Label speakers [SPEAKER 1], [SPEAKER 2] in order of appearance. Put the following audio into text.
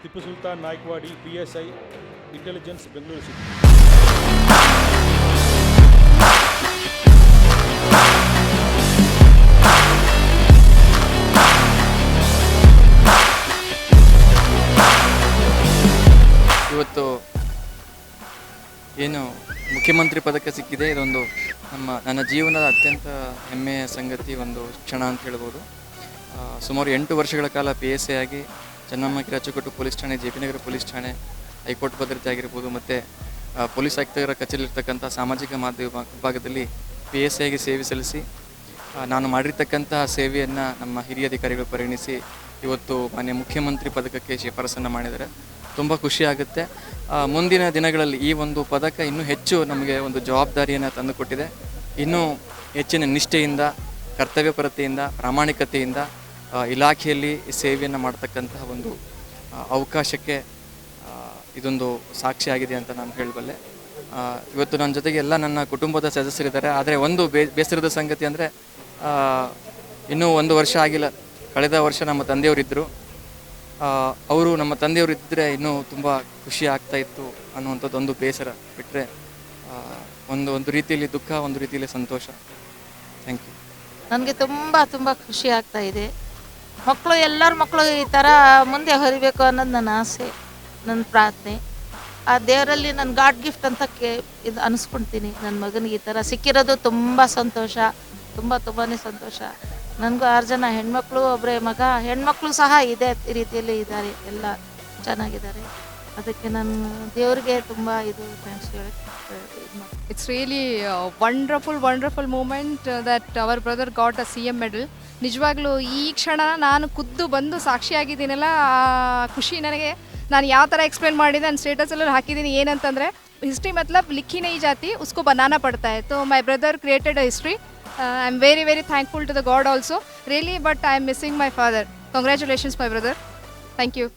[SPEAKER 1] Tipu Sultan Naikwadi PSI intelligence Bengaluru city.
[SPEAKER 2] ಇವತ್ತು ಏನು ಮುಖ್ಯಮಂತ್ರಿ ಪದಕ ಸಿಕ್ಕಿದೆ, ಇದೊಂದು ನನ್ನ ಜೀವನದ ಅತ್ಯಂತ ಹೆಮ್ಮೆಯ ಸಂಗತಿ, ಒಂದು ಕ್ಷಣ ಅಂತ ಹೇಳ್ಬೋದು. ಸುಮಾರು 8 ವರ್ಷಗಳ ಕಾಲ PSI ಆಗಿ ಚೆನ್ನಮ್ಮ ಕಿರಾಚುಕಟ್ಟು ಪೊಲೀಸ್ ಠಾಣೆ, JP ನಗರ ಪೊಲೀಸ್ ಠಾಣೆ, ಹೈಕೋರ್ಟ್ ಭದ್ರತೆ ಆಗಿರ್ಬೋದು, ಮತ್ತು ಪೊಲೀಸ್ ಆಯುಕ್ತರ ಕಚೇರಿಲಿರ್ತಕ್ಕಂಥ ಸಾಮಾಜಿಕ ಮಾಧ್ಯಮ ವಿಭಾಗದಲ್ಲಿ PSI ಆಗಿ ಸೇವೆ ಸಲ್ಲಿಸಿ ನಾನು ಮಾಡಿರ್ತಕ್ಕಂಥ ಸೇವೆಯನ್ನು ನಮ್ಮ ಹಿರಿಯ ಅಧಿಕಾರಿಗಳು ಪರಿಗಣಿಸಿ ಇವತ್ತು ಮಾನ್ಯ ಮುಖ್ಯಮಂತ್ರಿ ಪದಕಕ್ಕೆ ಶಿಫಾರಸನ್ನು ಮಾಡಿದ್ದಾರೆ. ತುಂಬ ಖುಷಿಯಾಗುತ್ತೆ. ಮುಂದಿನ ದಿನಗಳಲ್ಲಿ ಈ ಒಂದು ಪದಕ ಇನ್ನೂ ಹೆಚ್ಚು ನಮಗೆ ಒಂದು ಜವಾಬ್ದಾರಿಯನ್ನು ತಂದುಕೊಟ್ಟಿದೆ. ಇನ್ನೂ ಹೆಚ್ಚಿನ ನಿಷ್ಠೆಯಿಂದ, ಕರ್ತವ್ಯಪರತೆಯಿಂದ, ಪ್ರಾಮಾಣಿಕತೆಯಿಂದ ಇಲಾಖೆಯಲ್ಲಿ ಸೇವೆಯನ್ನು ಮಾಡ್ತಕ್ಕಂತಹ ಒಂದು ಅವಕಾಶಕ್ಕೆ ಇದೊಂದು ಸಾಕ್ಷಿಯಾಗಿದೆ ಅಂತ ನಾನು ಹೇಳಬಲ್ಲೆ. ಇವತ್ತು ನನ್ನ ಜೊತೆಗೆ ಎಲ್ಲ ನನ್ನ ಕುಟುಂಬದ ಸದಸ್ಯರಿದ್ದಾರೆ. ಆದರೆ ಒಂದು ಬೇಸರದ ಸಂಗತಿ ಅಂದರೆ ಇನ್ನೂ 1 ವರ್ಷ ಆಗಿಲ್ಲ. ಕಳೆದ ವರ್ಷ ನಮ್ಮ ತಂದೆಯವರಿದ್ದರು. ಅವರು ನಮ್ಮ ತಂದೆಯವರಿದ್ದರೆ ಇನ್ನೂ ತುಂಬ ಖುಷಿ ಆಗ್ತಾಯಿತ್ತು ಅನ್ನುವಂಥದ್ದು ಒಂದು ಬೇಸರ. ಬಿಟ್ಟರೆ ಒಂದು ರೀತಿಯಲ್ಲಿ ದುಃಖ, ಒಂದು ರೀತಿಯಲ್ಲಿ ಸಂತೋಷ. Thank you.
[SPEAKER 3] ನನಗೆ ತುಂಬ ಖುಷಿ ಆಗ್ತಾ ಇದೆ. ಎಲ್ಲರ ಮಕ್ಕಳು ಈ ಥರ ಮುಂದೆ ಹೊರಿಬೇಕು ಅನ್ನೋದು ನನ್ನ ಆಸೆ, ನನ್ನ ಪ್ರಾರ್ಥನೆ. ಆ ದೇವರಲ್ಲಿ ನನ್ನ ಗಾಡ್ ಗಿಫ್ಟ್ ಅಂತ ಇದು ಅನಿಸ್ಕೊಳ್ತೀನಿ. ನನ್ನ ಮಗನಿಗೆ ಈ ಥರ ಸಿಕ್ಕಿರೋದು ತುಂಬ ಸಂತೋಷ, ತುಂಬಾ ಸಂತೋಷ. ನನಗೂ 6 ಜನ ಹೆಣ್ಮಕ್ಳು, ಒಬ್ಬರೇ ಮಗ. ಹೆಣ್ಮಕ್ಳು ಸಹ ಇದೇ ರೀತಿಯಲ್ಲಿ ಇದ್ದಾರೆ, ಎಲ್ಲ ಚೆನ್ನಾಗಿದ್ದಾರೆ. ಅದಕ್ಕೆ ನಾನು ದೇವರಿಗೆ ತುಂಬ ಇದು ಥ್ಯಾಂಕ್ಸ್ ಹೇಳಕ್ಕೆ.
[SPEAKER 4] It's really a wonderful moment that our brother got a CM medal. ನಿಜವಾಗ್ಲೂ ಈ ಕ್ಷಣ ನಾನು ಖುದ್ದು ಬಂದು ಸಾಕ್ಷಿಯಾಗಿದ್ದೀನಲ್ಲ, ಆ ಖುಷಿ ನನಗೆ. ನಾನು ಯಾವ ಥರ ಎಕ್ಸ್ಪ್ಲೇನ್ ಮಾಡಿದೆ, ನಾನು ಸ್ಟೇಟಸಲ್ಲೂ ಹಾಕಿದ್ದೀನಿ. ಏನಂತಂದರೆ, ಹಿಸ್ಟ್ರಿ ಮತ್ಲಬ್ ಲಿಖಿ ನೈ ಜಾತಿ ಉಸ್ಕೋ ಬನಾನಾ ಪಡ್ತಾ है. तो my brother created a history. I am very thankful to the God also, really, but I am missing my father. Congratulations my brother. Thank you.